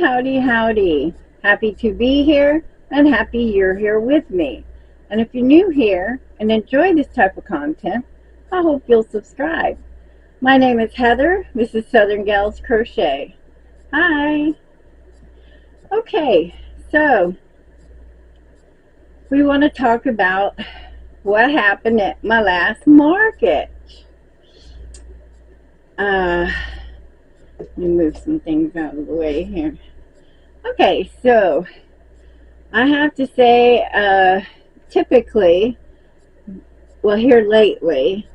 howdy, howdy. Happy to be here and happy you're here with me. And if you're new here and enjoy this type of content, I hope you'll subscribe. My name is Heather. This is Southern Gals Crochet. Hi. Okay, so we want to talk about what happened at my last market. Let me move some things out of the way here. Okay, so I have to say, typically, well, here lately,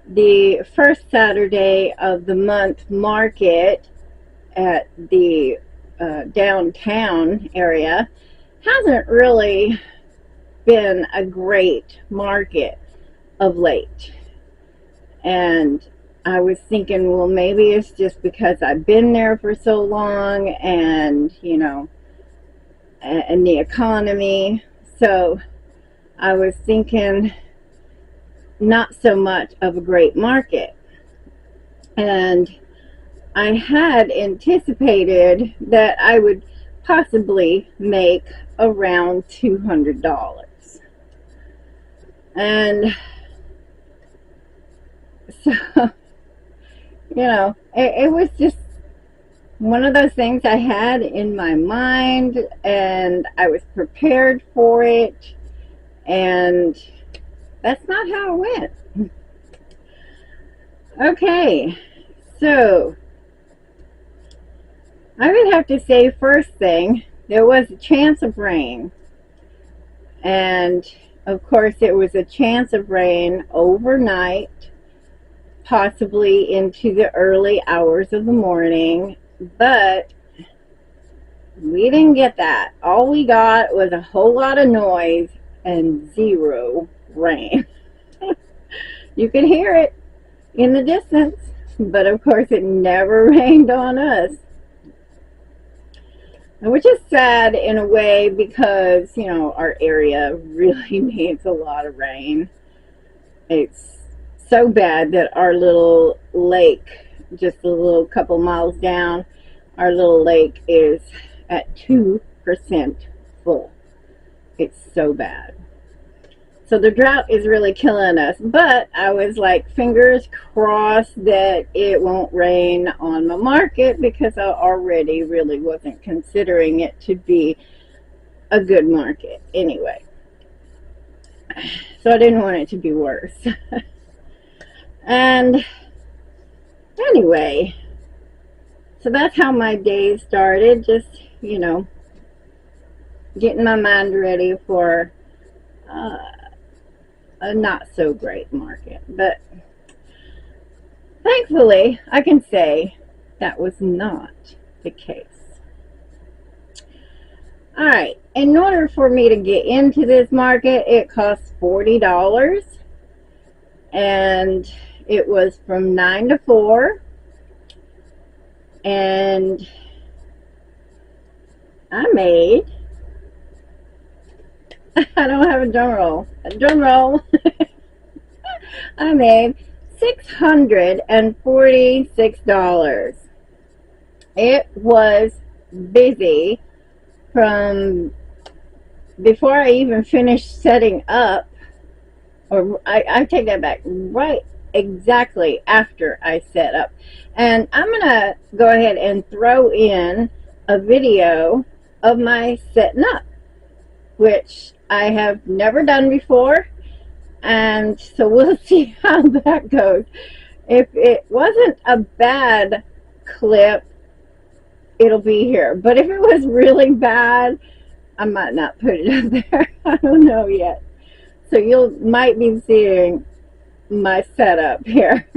the first Saturday of the month market at the downtown area hasn't really been a great market of late. And I was thinking, well, maybe it's just because I've been there for so long and, you know, and the economy. So I was thinking not so much of a great market. And I had anticipated that I would possibly make around $200. And so, you know, it was just one of those things I had in my mind, and I was prepared for it, and that's not how it went. Okay, so I would have to say, first thing, there was a chance of rain, and of course it was a chance of rain overnight, possibly into the early hours of the morning, but we didn't get that. All we got was a whole lot of noise and zero rain. You could hear it in the distance, but of course it never rained on us, which is sad in a way because, you know, our area really needs a lot of rain. It's so bad that our little lake, just a little couple miles down, our little lake is at 2% full. It's so bad. So the drought is really killing us. But I was like, fingers crossed that it won't rain on my market, because I already really wasn't considering it to be a good market anyway. So I didn't want it to be worse. And anyway, so that's how my day started. Just, you know, getting my mind ready for a not so great market. But thankfully, I can say that was not the case. Alright, in order for me to get into this market, it cost $40. And it was from 9 to 4. And I made, I don't have a drum roll. I made $646. It was busy from before I even finished setting up, or I take that back, right exactly after I set up. And I'm gonna go ahead and throw in a video of my setting up, which I have never done before, and so we'll see how that goes. If it wasn't a bad clip, it'll be here, but if it was really bad, I might not put it up there. I don't know yet. So you might be seeing my setup here.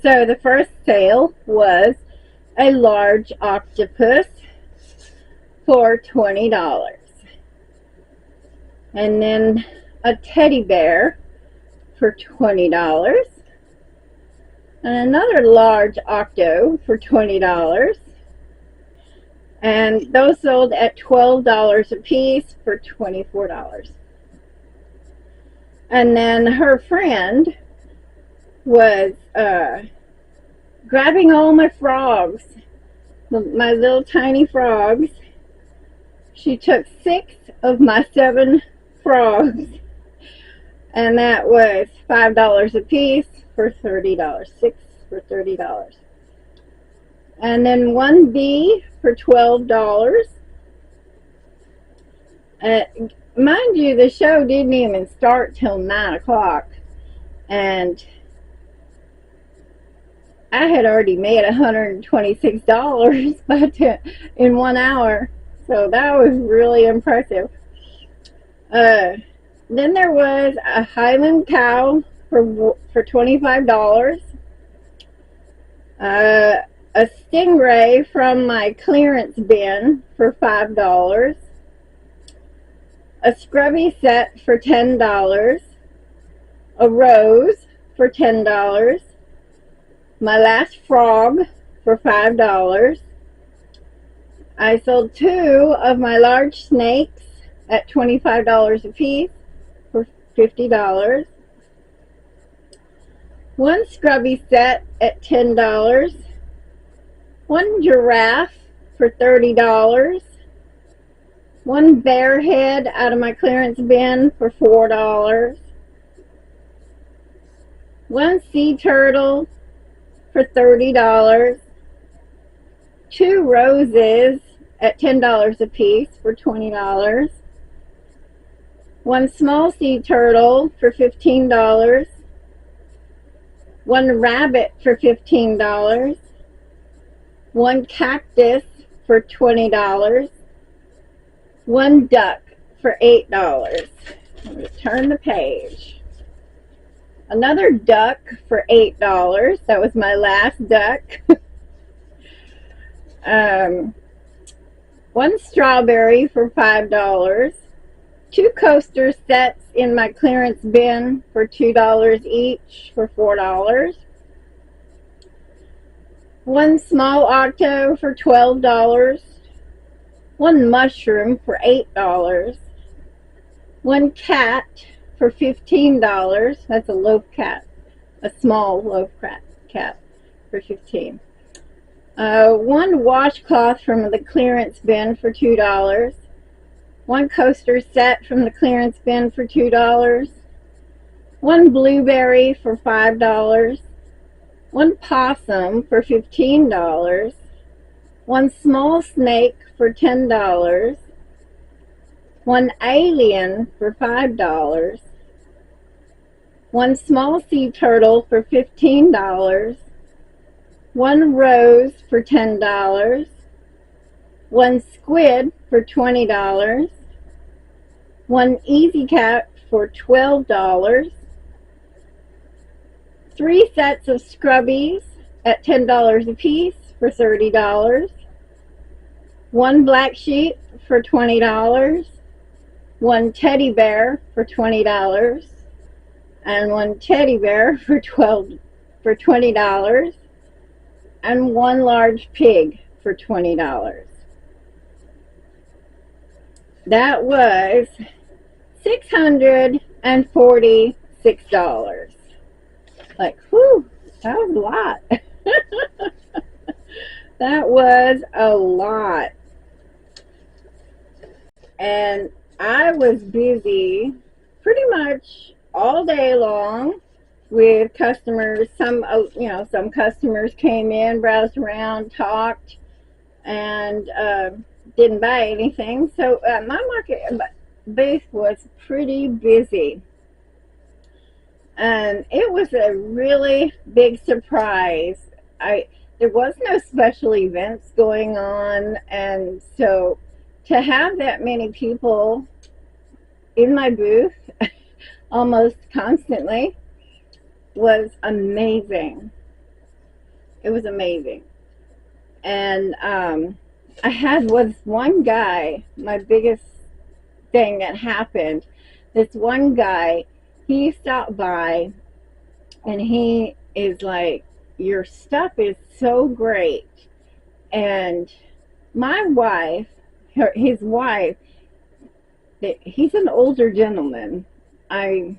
So the first sale was a large octopus for $20. And then a teddy bear for $20. And another large octo for $20. And those sold at $12 a piece for $24. And then her friend was grabbing all my frogs, my little tiny frogs. She took 6 of my 7 frogs, and that was $5 a piece for $30. 6 for $30. And then one bee for $12. Mind you, the show didn't even start till 9 o'clock, and I had already made $126 in 1 hour, so that was really impressive. Then there was a Highland cow for $25. A stingray from my clearance bin for $5. A scrubby set for $10. A rose for $10. My last frog for $5. I sold 2 of my large snakes at $25 a piece for $50. One scrubby set at $10. One giraffe for $30. One bear head out of my clearance bin for $4. One sea turtle for $30. 2 roses at $10 a piece for $20. One small sea turtle for $15. One rabbit for $15. One cactus for $20. One duck for $8. I'm going to turn the page. Another duck for $8. That was my last duck. One strawberry for $5. 2 coaster sets in my clearance bin for $2 each for $4. One small octo for $12. One mushroom for $8. One cat for $15. That's a loaf cat, a small loaf cat for $15. One washcloth from the clearance bin for $2. One coaster set from the clearance bin for $2. One blueberry for $5. One possum for $15. One small snake for $10. One alien for $5. One small sea turtle for $15. One rose for $10. One squid for $20. One easy cat for $12. 3 sets of scrubbies at $10 a piece for $30. One black sheep for $20. One teddy bear for $20. And one teddy bear for $20. And one large pig for $20. That was $646. Like, whew, that was a lot. That was a lot. And I was busy pretty much all day long with customers. Some customers came in, browsed around, talked, and didn't buy anything. So my market booth was pretty busy. And it was a really big surprise. There was no special events going on, and so to have that many people in my booth almost constantly was amazing. It was amazing. And I had was one guy, my biggest thing that happened, this one guy, he stopped by and he is like, your stuff is so great. And my wife, his wife, he's an older gentleman. I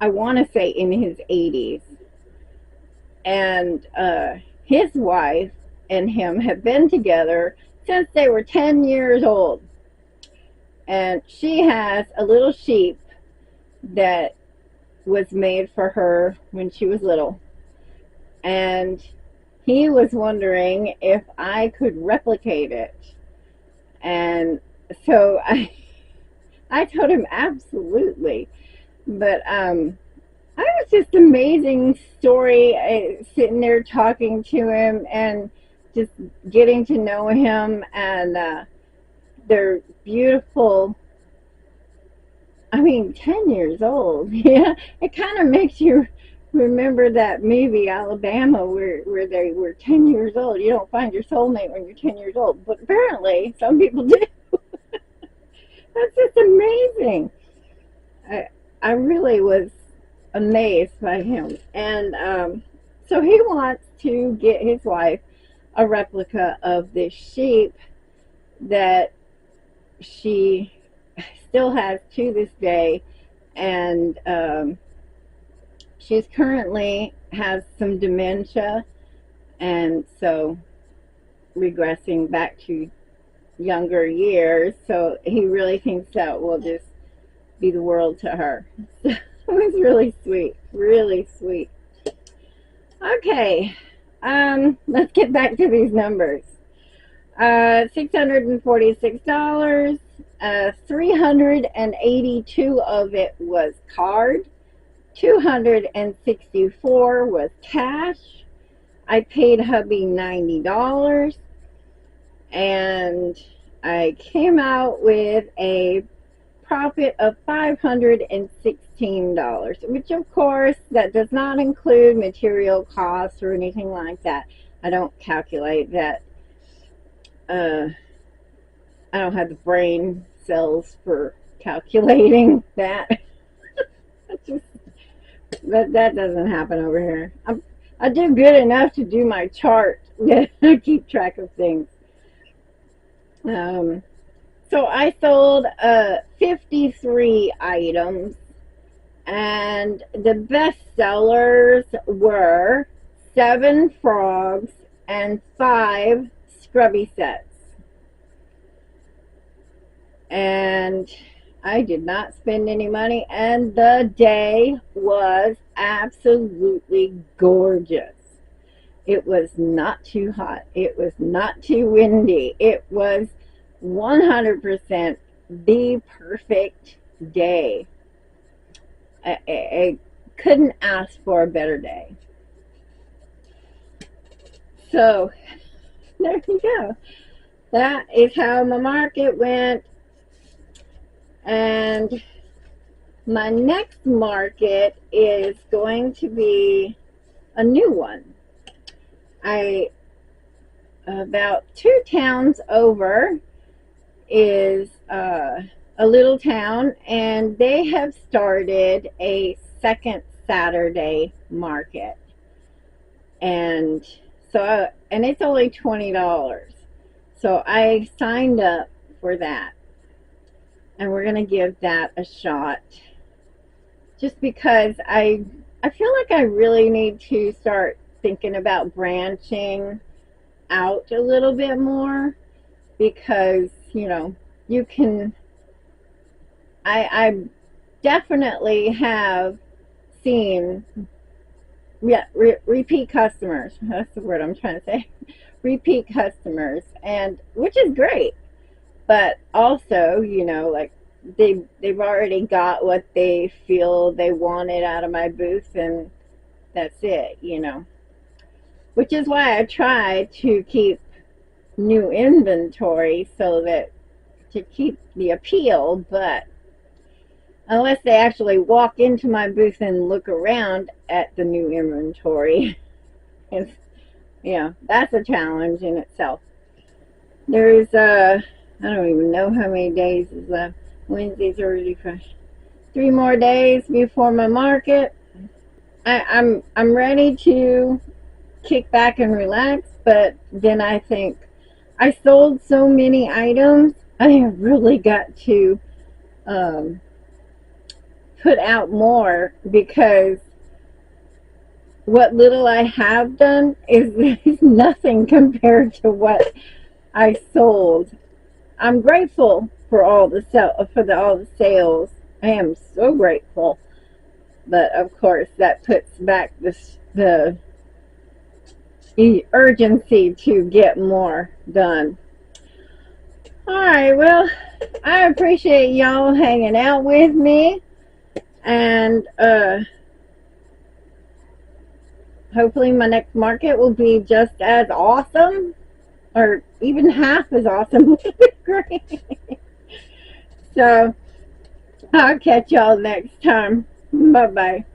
want to say in his 80s. And his wife and him have been together since they were 10 years old. And she has a little sheep that was made for her when she was little. And he was wondering if I could replicate it. And so I told him absolutely. But I was just amazing story, sitting there talking to him and just getting to know him, and they're beautiful. I mean, 10 years old. Yeah, it kind of makes you remember that movie Alabama where they were 10 years old. You don't find your soulmate when you're 10 years old, but apparently some people do. That's just amazing. I really was amazed by him. And so he wants to get his wife a replica of this sheep that she still has to this day. And she's currently has some dementia, and so regressing back to younger years. So he really thinks that will just be the world to her. So it was really sweet, really sweet. Okay, let's get back to these numbers. $646. 382 of it was card. 264 was cash. I paid hubby $90, and I came out with a profit of $516, which of course that does not include material costs or anything like that. I don't calculate that. I don't have the brain cells for calculating that. That doesn't happen over here. I do good enough to do my chart. I keep track of things. So I sold 53 items, and the best sellers were 7 frogs and 5 scrubby sets. And I did not spend any money, and the day was absolutely gorgeous. It was not too hot. It was not too windy. It was 100% the perfect day. I couldn't ask for a better day. So there you go. That is how my market went. And my next market is going to be a new one. About 2 towns over is a little town, and they have started a second Saturday market. And so, and it's only $20. So I signed up for that. And we're going to give that a shot. Just because I feel like I really need to start thinking about branching out a little bit more. Because, you know, you can... I definitely have seen... Yeah, repeat customers. That's the word I'm trying to say. Repeat customers. And which is great. But also, you know, like they've already got what they feel they wanted out of my booth, and that's it, you know. Which is why I try to keep new inventory so that to keep the appeal, but unless they actually walk into my booth and look around at the new inventory, It's, yeah, that's a challenge in itself. There's I don't even know how many days is left. Wednesday, Thursday, Friday. 3 more days before my market. I'm ready to kick back and relax, but then I think I sold so many items. I have really got to um, put out more, because what little I have done is nothing compared to what I sold. I'm grateful for all the all the sales. I am so grateful, but of course that puts back the urgency to get more done. All right, well, I appreciate y'all hanging out with me, and hopefully my next market will be just as awesome, or even half as awesome. Great. So I'll catch y'all next time. Bye bye.